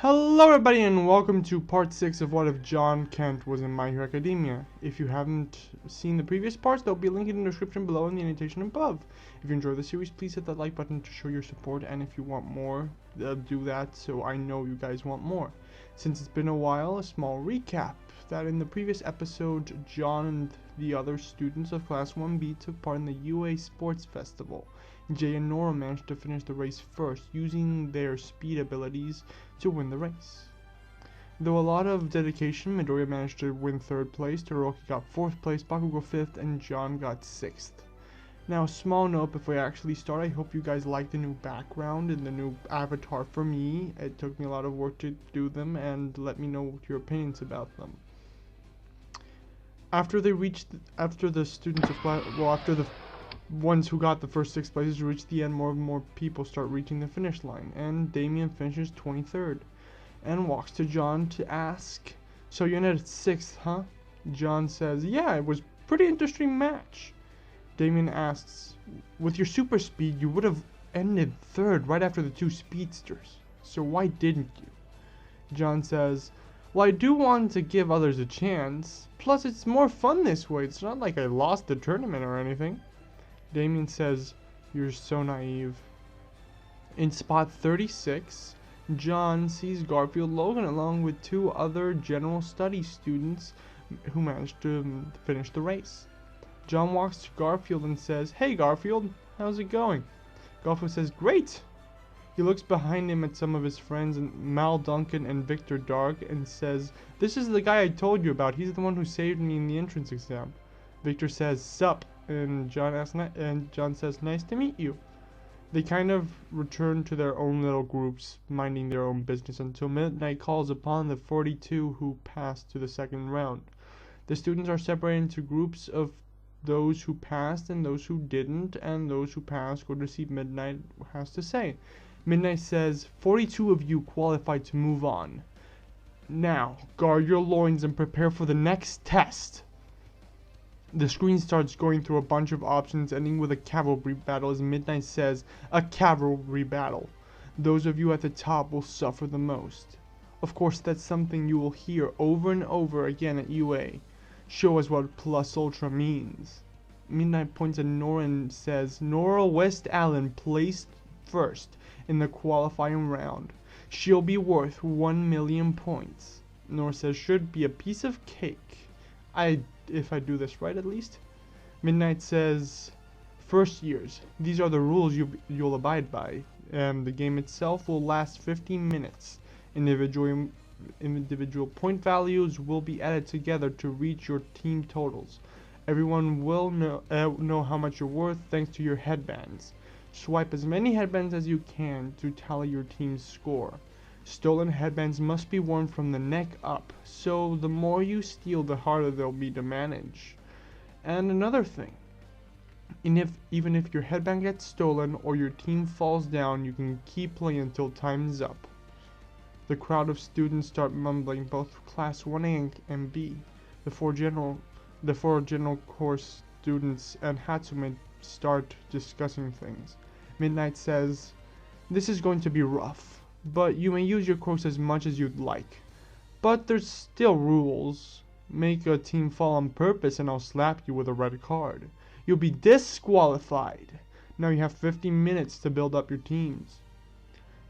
Hello everybody and welcome to part 6 of What If John Kent Was in My Hero Academia. If you haven't seen the previous parts, they'll be linked in the description below and the annotation above. If you enjoy the series, please hit that like button to show your support, and if you want more, do that so I know you guys want more. Since it's been a while, a small recap that in the previous episode, John and the other students of Class 1B took part in the UA Sports Festival. Jay and Nora managed to finish the race first, using their speed abilities to win the race. Though a lot of dedication, Midoriya managed to win 3rd place, Todoroki got 4th place, Bakugo 5th, and John got 6th. Now, small note before I actually start, I hope you guys like the new background and the new avatar for me. It took me a lot of work to do them, and let me know your opinions about them. After the ones who got the first 6 places reach the end, more and more people start reaching the finish line, and Damien finishes 23rd and walks to John to ask, "So you ended 6th, huh?" John says, "Yeah, it was a pretty interesting match." Damien asks, "With your super speed, you would have ended 3rd right after the 2 speedsters, so why didn't you?" John says, "Well, I do want to give others a chance, plus it's more fun this way. It's not like I lost the tournament or anything." Damien says, "You're so naive." In spot 36, John sees Garfield Logan along with 2 other general studies students who managed to finish the race. John walks to Garfield and says, "Hey Garfield, how's it going?" Garfield says, "Great." He looks behind him at some of his friends, Mal Duncan and Victor Dark, and says, "This is the guy I told you about. He's the one who saved me in the entrance exam." Victor says, "Sup?" And John says, "Nice to meet you." They kind of return to their own little groups, minding their own business until midnight calls upon the 42 who passed to the 2nd round. The students are separated into groups of those who passed and those who didn't, and those who passed go to see Midnight has to say. Midnight says, 42 of you qualified to move on. Now, guard your loins and prepare for the next test." The screen starts going through a bunch of options, ending with a cavalry battle as Midnight says, "A cavalry battle. Those of you at the top will suffer the most." Of course, that's something you will hear over and over again at UA. Show us what Plus Ultra means. Midnight points at Nora and says, "Nora West Allen placed 1st in the qualifying round. She'll be worth 1 million points." Nora says, "Should be a piece of cake. If I do this right, at least." Midnight says, "First years, these are the rules you'll abide by. The game itself will last 15 minutes. Individual point values will be added together to reach your team totals. Everyone will know how much you're worth thanks to your headbands. Swipe as many headbands as you can to tally your team's score. Stolen headbands must be worn from the neck up, so the more you steal, the harder they'll be to manage. And another thing, even if your headband gets stolen or your team falls down, you can keep playing until time's up." The crowd of students start mumbling, both Class 1A and B. The four general course students and Hatsume start discussing things. Midnight says, "This is going to be rough, but you may use your course as much as you'd like. But there's still rules. Make a team fall on purpose and I'll slap you with a red card. You'll be disqualified. Now you have 15 minutes to build up your teams."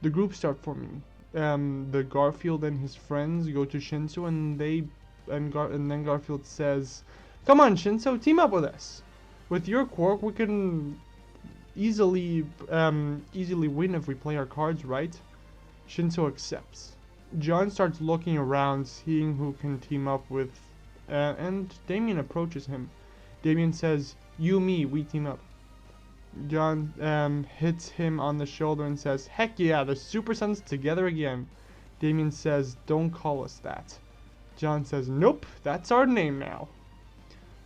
The groups start forming. The Garfield and his friends go to Shinso, and then Garfield says, "Come on, Shinso, team up with us. With your quirk, we can easily win if we play our cards right." Shinso accepts. John starts looking around, seeing who can team up with, and Damien approaches him. Damien says, "You, me, we team up." John hits him on the shoulder and says, "Heck yeah, the Super Sons together again." Damien says, "Don't call us that." John says, "Nope, that's our name now."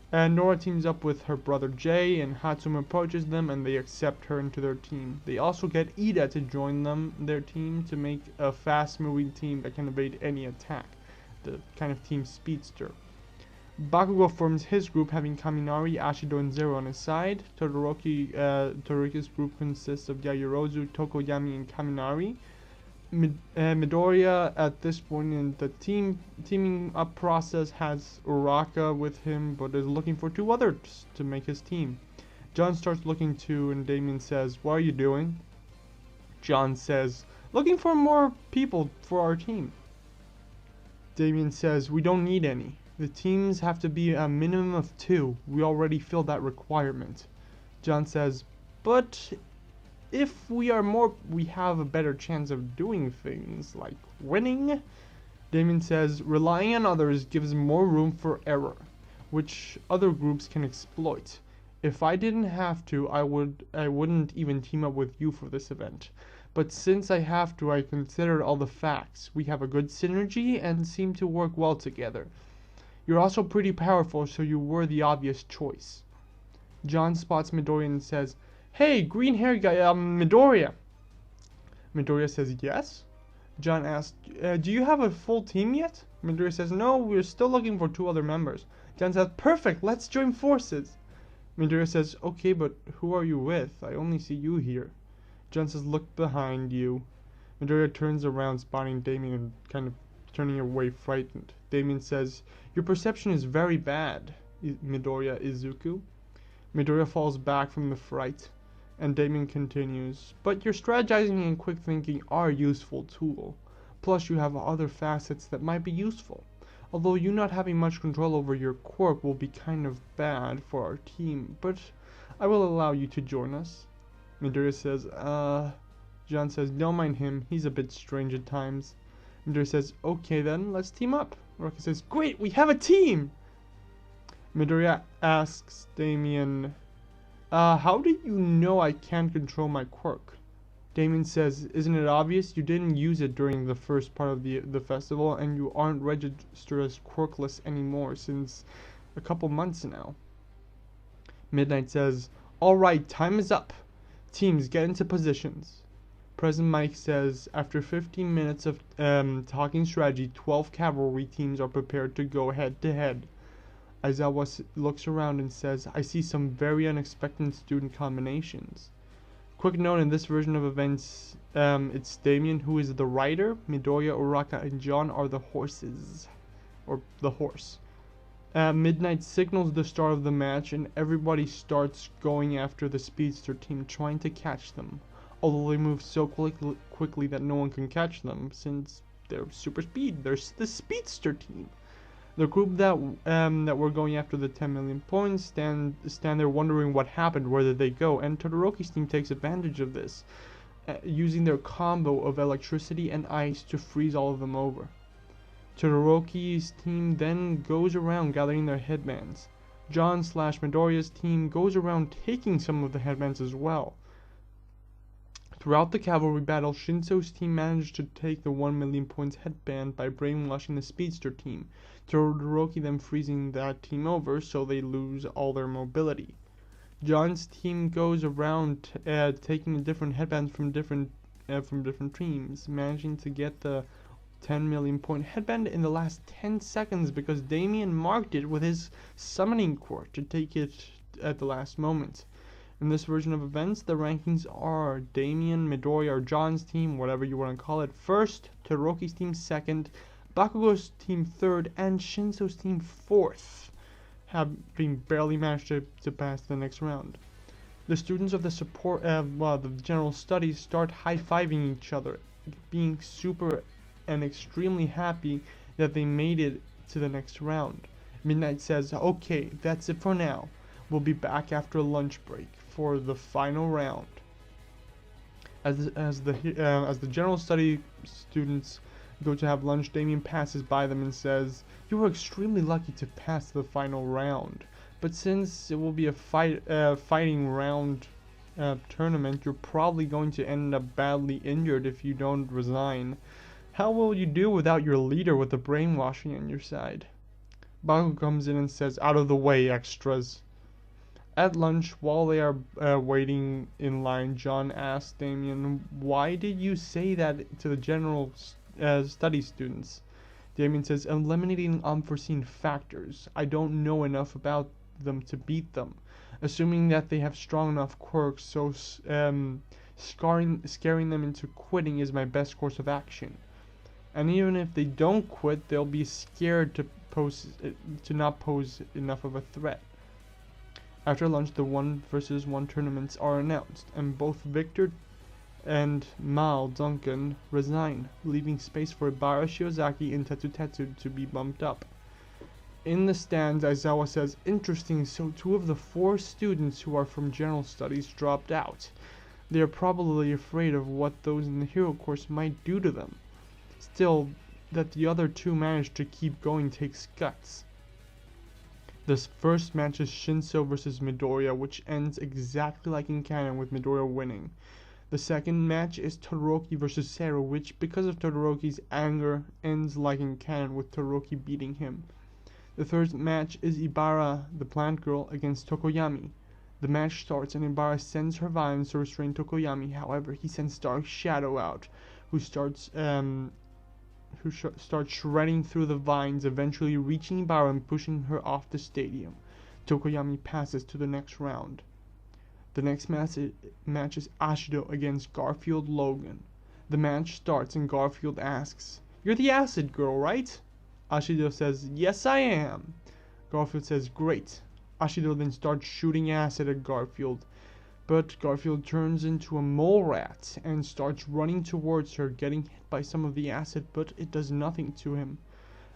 And Nora teams up with her brother Jay, and Hatsume approaches them and they accept her into their team. They also get Ida to join their team to make a fast-moving team that can evade any attack, the kind of team speedster. Bakugo forms his group, having Kaminari, Ashido, and Zero on his side. Todoroki's group consists of Yaoyorozu, Tokoyami, and Kaminari. Midoriya at this point in the teaming up process has Uraka with him, but is looking for 2 others to make his team. John starts looking too, and Damien says, "What are you doing?" John says, "Looking for more people for our team." Damien says, "We don't need any. The teams have to be a minimum of 2. We already filled that requirement." John says, "But if we are more, we have a better chance of doing things, like winning." Damien says, "Relying on others gives more room for error, which other groups can exploit. If I didn't have to, I wouldn't even team up with you for this event. But since I have to, I considered all the facts. We have a good synergy and seem to work well together. You're also pretty powerful, so you were the obvious choice." John spots Midoriya and says, "Hey, green hair guy, Midoriya." Midoriya says, "Yes?" John asks, "Do you have a full team yet?" Midoriya says, "No, we're still looking for 2 other members." John says, "Perfect, let's join forces." Midoriya says, "Okay, but who are you with? I only see you here." John says, "Look behind you." Midoriya turns around, spotting Damien and kind of turning away frightened. Damien says, "Your perception is very bad, Midoriya Izuku." Midoriya falls back from the fright, and Damien continues, "But your strategizing and quick thinking are a useful tool. Plus you have other facets that might be useful. Although you not having much control over your quirk will be kind of bad for our team, but I will allow you to join us." Midoriya says, John says, "Don't mind him, he's a bit strange at times." Midoriya says, "Okay then, let's team up." Uraka says, "Great, we have a team!" Midoriya asks Damien, "How do you know I can't control my quirk?" Damien says, "Isn't it obvious? You didn't use it during the first part of the festival, and you aren't registered as quirkless anymore since a couple months now." Midnight says, "Alright, time is up. Teams, get into positions." President Mike says, after 15 minutes of talking strategy, 12 cavalry teams are prepared to go head to head. Aizawa looks around and says, "I see some very unexpected student combinations." Quick note, in this version of events, it's Damien who is the rider, Midoriya, Uraka, and John are the horses, or the horse. Midnight signals the start of the match, and everybody starts going after the speedster team, trying to catch them. Although they move so quickly that no one can catch them, since they're super speed. They're the speedster team. The group that were going after the 10 million points stand there wondering what happened, where did they go, and Todoroki's team takes advantage of this, using their combo of electricity and ice to freeze all of them over. Todoroki's team then goes around gathering their headbands. John/Midoriya's team goes around taking some of the headbands as well. Throughout the cavalry battle, Shinso's team managed to take the 1 million points headband by brainwashing the speedster team, Todoroki then freezing that team over so they lose all their mobility. John's team goes around taking different headbands from different teams, managing to get the 10 million point headband in the last 10 seconds because Damien marked it with his summoning quirk to take it at the last moment. In this version of events, the rankings are Damien, Midoriya, or John's team, whatever you want to call it, first, Todoroki's team second, Bakugo's team third, and Shinso's team fourth, having barely managed to pass the next round. The students of the general studies start high-fiving each other, being super and extremely happy that they made it to the next round. Midnight says, "Okay, that's it for now. We'll be back after a lunch break for the final round." As the general study students go to have lunch, Damien passes by them and says, "You were extremely lucky to pass the final round, but since it will be a fighting round tournament, you're probably going to end up badly injured if you don't resign. How will you do without your leader with the brainwashing on your side?" Bakugo comes in and says, "Out of the way, extras." At lunch, while they are waiting in line, John asks Damien, "Why did you say that to the general study students?" Damien says, "Eliminating unforeseen factors. I don't know enough about them to beat them. Assuming that they have strong enough quirks, so Scaring them into quitting is my best course of action. And even if they don't quit, they'll be scared to not pose enough of a threat. After lunch, the 1-versus-1 tournaments are announced, and both Victor and Mal Duncan resign, leaving space for Ibara, Shiozaki, and Tetsu to be bumped up. In the stands, Aizawa says, "Interesting, so 2 of the 4 students who are from General Studies dropped out. They are probably afraid of what those in the hero course might do to them. Still, that the other 2 managed to keep going takes guts." This first match is Shinso vs Midoriya, which ends exactly like in canon with Midoriya winning. The second match is Todoroki vs Seru, which, because of Todoroki's anger, ends like in canon with Todoroki beating him. The third match is Ibara, the plant girl, against Tokoyami. The match starts and Ibara sends her vines to restrain Tokoyami. However, he sends Dark Shadow out, who starts shredding through the vines, eventually reaching Ibara and pushing her off the stadium. Tokoyami passes to the next round. The next match is Ashido against Garfield Logan. The match starts and Garfield asks, "You're the acid girl, right?" Ashido says, "Yes, I am." Garfield says, "Great." Ashido then starts shooting acid at Garfield, but Garfield turns into a mole rat and starts running towards her, getting hit by some of the acid, but it does nothing to him.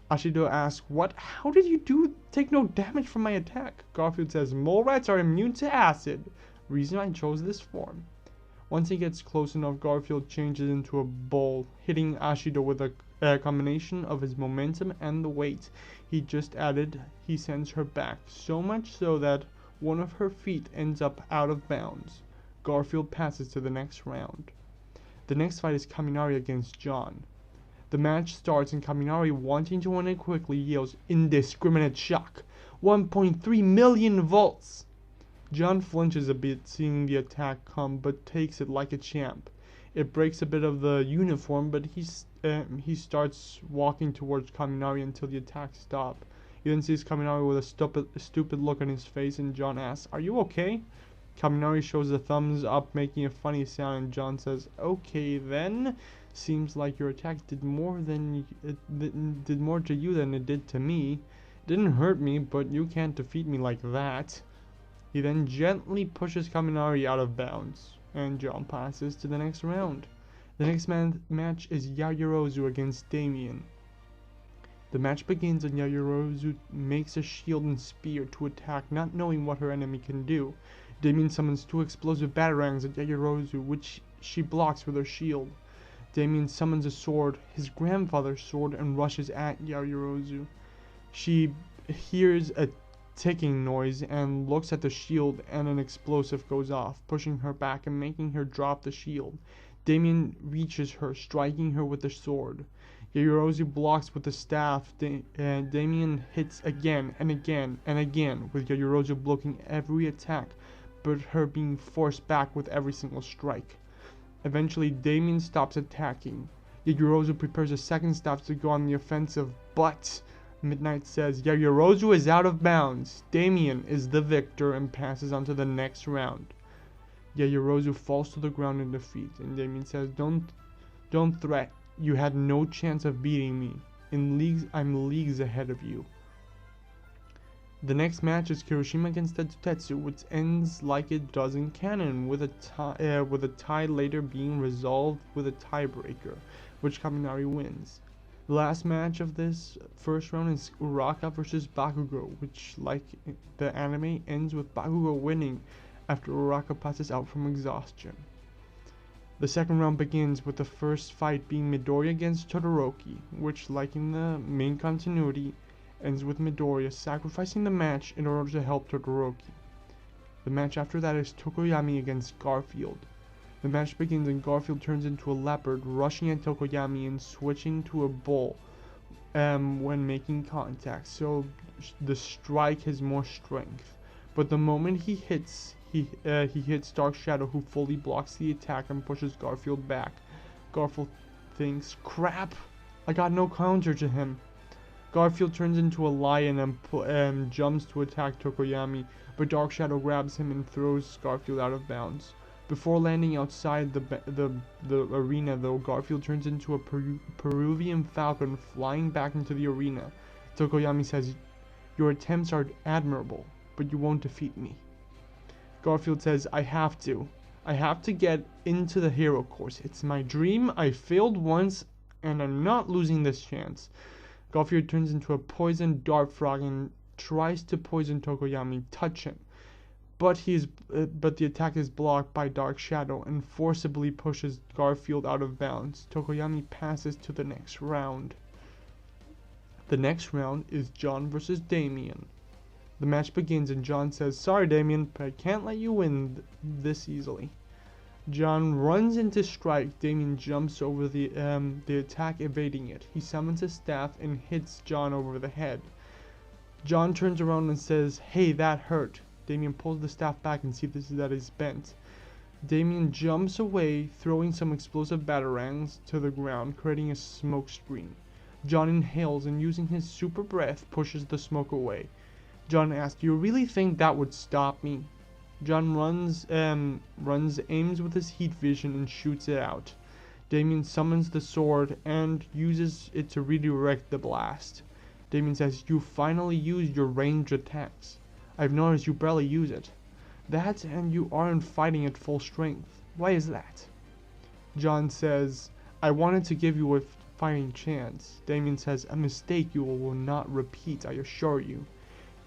Ashido asks, "What? How did you take no damage from my attack?" Garfield says, "Mole rats are immune to acid. Reason I chose this form." Once he gets close enough, Garfield changes into a bull, hitting Ashido with a combination of his momentum and the weight he just added. He sends her back, so much so that one of her feet ends up out of bounds. Garfield passes to the next round. The next fight is Kaminari against John. The match starts and Kaminari, wanting to win it quickly, yells, "Indiscriminate shock! 1.3 million volts!" John flinches a bit seeing the attack come, but takes it like a champ. It breaks a bit of the uniform, but he starts walking towards Kaminari until the attack stops. He then sees Kaminari with a stupid look on his face, and John asks, "Are you okay?" Kaminari shows a thumbs up, making a funny sound, and John says, "Okay then. Seems like your attack did more to you than it did to me. Didn't hurt me, but you can't defeat me like that." He then gently pushes Kaminari out of bounds, and John passes to the next round. The next match is Yaoyorozu against Damien. The match begins and Yaoyorozu makes a shield and spear to attack, not knowing what her enemy can do. Damien summons 2 explosive batarangs at Yaoyorozu, which she blocks with her shield. Damien summons a sword, his grandfather's sword, and rushes at Yaoyorozu. She hears a ticking noise and looks at the shield, and an explosive goes off, pushing her back and making her drop the shield. Damien reaches her, striking her with the sword. Yaoyorozu blocks with the staff, and Damien hits again and again and again, with Yaoyorozu blocking every attack, but her being forced back with every single strike. Eventually, Damien stops attacking. Yaoyorozu prepares a second stop to go on the offensive, but Midnight says Yaoyorozu is out of bounds. Damien is the victor and passes on to the next round. Yaoyorozu falls to the ground in defeat, and Damien says, Don't threat. You had no chance of beating me. I'm leagues ahead of you." The next match is Kirishima against Tetsu, which ends like it does in canon, with a tie later being resolved with a tiebreaker, which Kaminari wins. The last match of this first round is Uraka vs Bakugo, which, like the anime, ends with Bakugo winning after Uraka passes out from exhaustion. The second round begins with the first fight being Midoriya against Todoroki, which, like in the main continuity, ends with Midoriya sacrificing the match in order to help Todoroki. The match after that is Tokoyami against Garfield. The match begins and Garfield turns into a leopard, rushing at Tokoyami and switching to a bull when making contact, so the strike has more strength. But the moment he hits Dark Shadow, who fully blocks the attack and pushes Garfield back. Garfield thinks, "Crap, I got no counter to him." Garfield turns into a lion and jumps to attack Tokoyami, but Dark Shadow grabs him and throws Garfield out of bounds. Before landing outside the arena, though, Garfield turns into a Peruvian falcon flying back into the arena. Tokoyami says, "Your attempts are admirable, but you won't defeat me." Garfield says, I have to get into the hero course. It's my dream. I failed once, and I'm not losing this chance." Garfield turns into a poisoned dart frog and tries to poison Tokoyami, touch him. But the attack is blocked by Dark Shadow and forcibly pushes Garfield out of bounds. Tokoyami passes to the next round. The next round is John versus Damien. The match begins and John says, "Sorry Damien, but I can't let you win this easily." John runs into strike. Damien jumps over the attack, evading it. He summons his staff and hits John over the head. John turns around and says, "Hey, that hurt." Damien pulls the staff back and sees that it's bent. Damien jumps away, throwing some explosive batarangs to the ground, creating a smoke screen. John inhales and using his super breath pushes the smoke away. John asks, "Do you really think that would stop me?" John runs, aims with his heat vision and shoots it out. Damien summons the sword and uses it to redirect the blast. Damien says, "You finally used your ranged attacks. I've noticed you barely use it. That and you aren't fighting at full strength. Why is that?" John says, "I wanted to give you a fighting chance." Damien says, "A mistake you will not repeat, I assure you."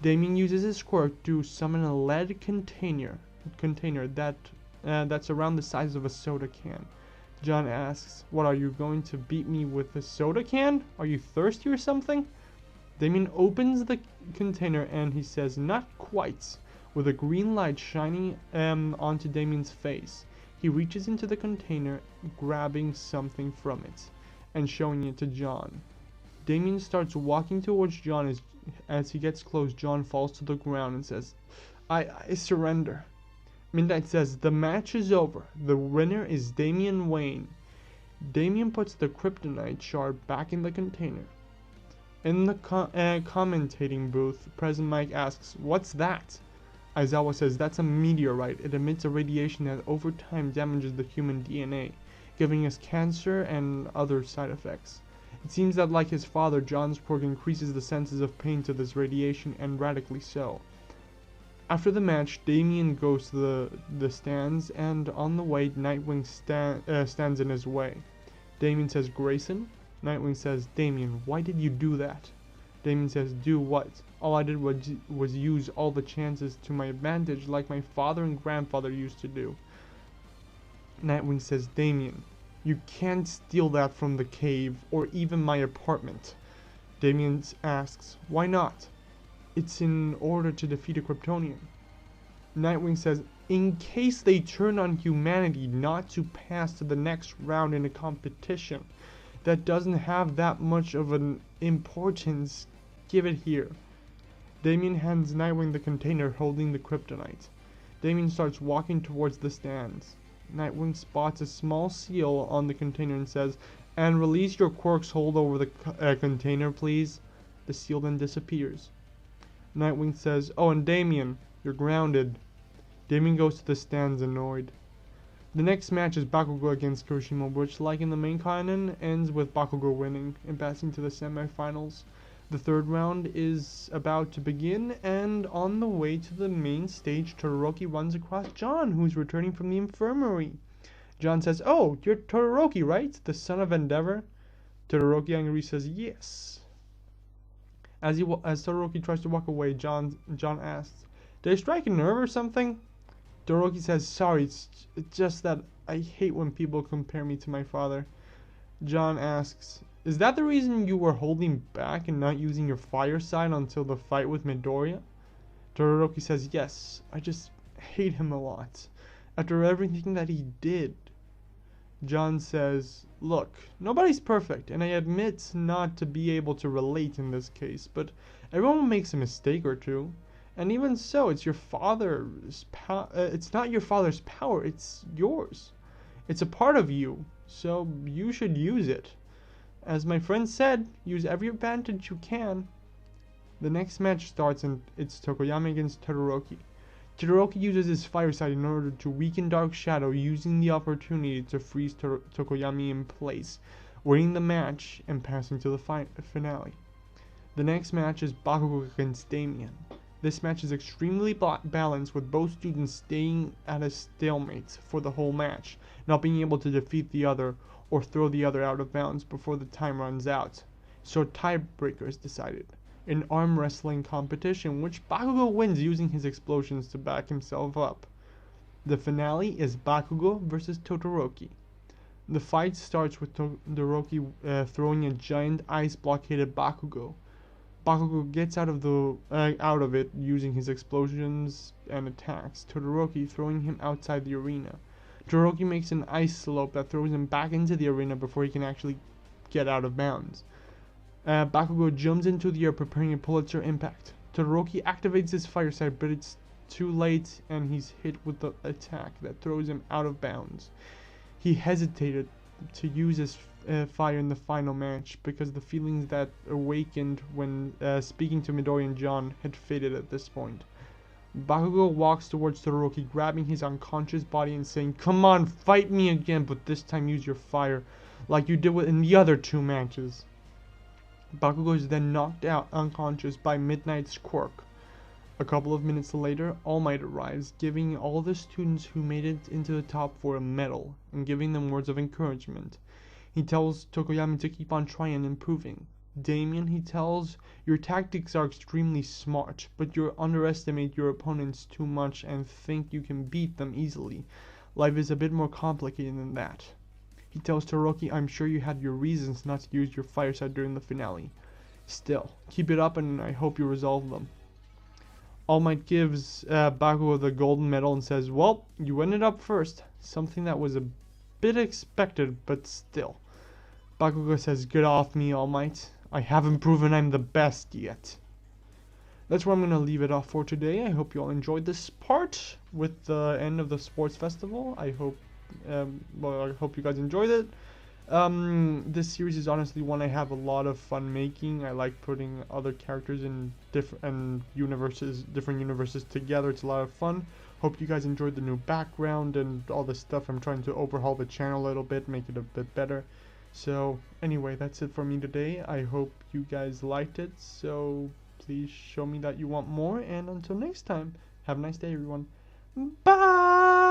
Damien uses his quirk to summon a lead container that's around the size of a soda can. John asks, "What, are you going to beat me with a soda can? Are you thirsty or something?" Damien opens the container and he says, "Not quite," with a green light shining onto Damien's face. He reaches into the container, grabbing something from it and showing it to John. Damien starts walking towards John. As he gets close, John falls to the ground and says, I surrender." Midnight says, "The match is over. The winner is Damian Wayne." Damien puts the kryptonite shard back in the container. In the commentating booth, President Mike asks, "What's that?" Aizawa says, "That's a meteorite. It emits a radiation that over time damages the human DNA, giving us cancer and other side effects. It seems that like his father, John's quirk increases the senses of pain to this radiation, and radically so." After the match, Damien goes to the stands, and on the way, Nightwing stands in his way. Damien says, "Grayson?" Nightwing says, "Damien, why did you do that?" Damien says, "Do what? All I did was use all the chances to my advantage like my father and grandfather used to do." Nightwing says, "Damien, you can't steal that from the cave or even my apartment." Damien asks, "Why not?" "It's in order to defeat a Kryptonian." Nightwing says, "In case they turn on humanity, not to pass to the next round in a competition that doesn't have that much of an importance. Give it here." Damien hands Nightwing the container holding the kryptonite. Damien starts walking towards the stands. Nightwing spots a small seal on the container and says, "And release your quirk's hold over the container, please." The seal then disappears. Nightwing says, "Oh, and Damien, you're grounded." Damien goes to the stands annoyed. The next match is Bakugo against Kirishima, which, like in the main canon, ends with Bakugo winning and passing to the semifinals. The third round is about to begin, and on the way to the main stage, Todoroki runs across John, who's returning from the infirmary. John says, "Oh, you're Todoroki, right? The son of Endeavor?" Todoroki angrily says, "Yes." As Todoroki tries to walk away, John asks, "Did I strike a nerve or something?" Todoroki says, "Sorry, it's just that I hate when people compare me to my father." John asks, "Is that the reason you were holding back and not using your fire side until the fight with Midoriya?" Todoroki says, "Yes, I just hate him a lot, after everything that he did." John says, "Look, nobody's perfect, and I admit not to be able to relate in this case, but everyone makes a mistake or two. And even so, it's not your father's power, it's yours. It's a part of you, so you should use it. As my friend said, use every advantage you can." The next match starts and it's Tokoyami against Todoroki. Todoroki uses his fire side in order to weaken Dark Shadow, using the opportunity to freeze Tokoyami in place, winning the match and passing to the finale. The next match is Bakugo against Damien. This match is extremely balanced, with both students staying at a stalemate for the whole match, not being able to defeat the other or throw the other out of bounds before the time runs out. So tiebreaker is decided. An arm wrestling competition, which Bakugo wins using his explosions to back himself up. The finale is Bakugo versus Todoroki. The fight starts with Todoroki throwing a giant ice blockade at Bakugo. Bakugo gets out of it using his explosions and attacks Todoroki, throwing him outside the arena. Todoroki makes an ice slope that throws him back into the arena before he can actually get out of bounds. Bakugo jumps into the air, preparing a Pulitzer impact. Todoroki activates his fire side, but it's too late and he's hit with the attack that throws him out of bounds. He hesitated to use his fire in the final match because the feelings that awakened when speaking to Midori and John had faded at this point. Bakugo walks towards Todoroki, grabbing his unconscious body and saying, "Come on, fight me again, but this time use your fire, like you did in the other 2 matches." Bakugo is then knocked out unconscious by Midnight's quirk. A couple of minutes later, All Might arrives, giving all the students who made it into the top 4 a medal, and giving them words of encouragement. He tells Tokoyami to keep on trying and improving. Damien, he tells, "Your tactics are extremely smart, but you underestimate your opponents too much and think you can beat them easily. Life is a bit more complicated than that." He tells Todoroki, "I'm sure you had your reasons not to use your fire side during the finale. Still, keep it up and I hope you resolve them." All Might gives Bakugo the golden medal and says, "Well, you ended up first," something that was a bit expected, but still. Bakugo says, "Get off me, All Might. I haven't proven I'm the best yet." That's where I'm going to leave it off for today. I hope you all enjoyed this part with the end of the sports festival. I hope you guys enjoyed it. This series is honestly one I have a lot of fun making. I like putting other characters in different universes together. It's a lot of fun. Hope you guys enjoyed the new background and all this stuff. I'm trying to overhaul the channel a little bit, make it a bit better. So anyway, that's it for me today. I hope you guys liked it. So please show me that you want more. And until next time, have a nice day, everyone. Bye!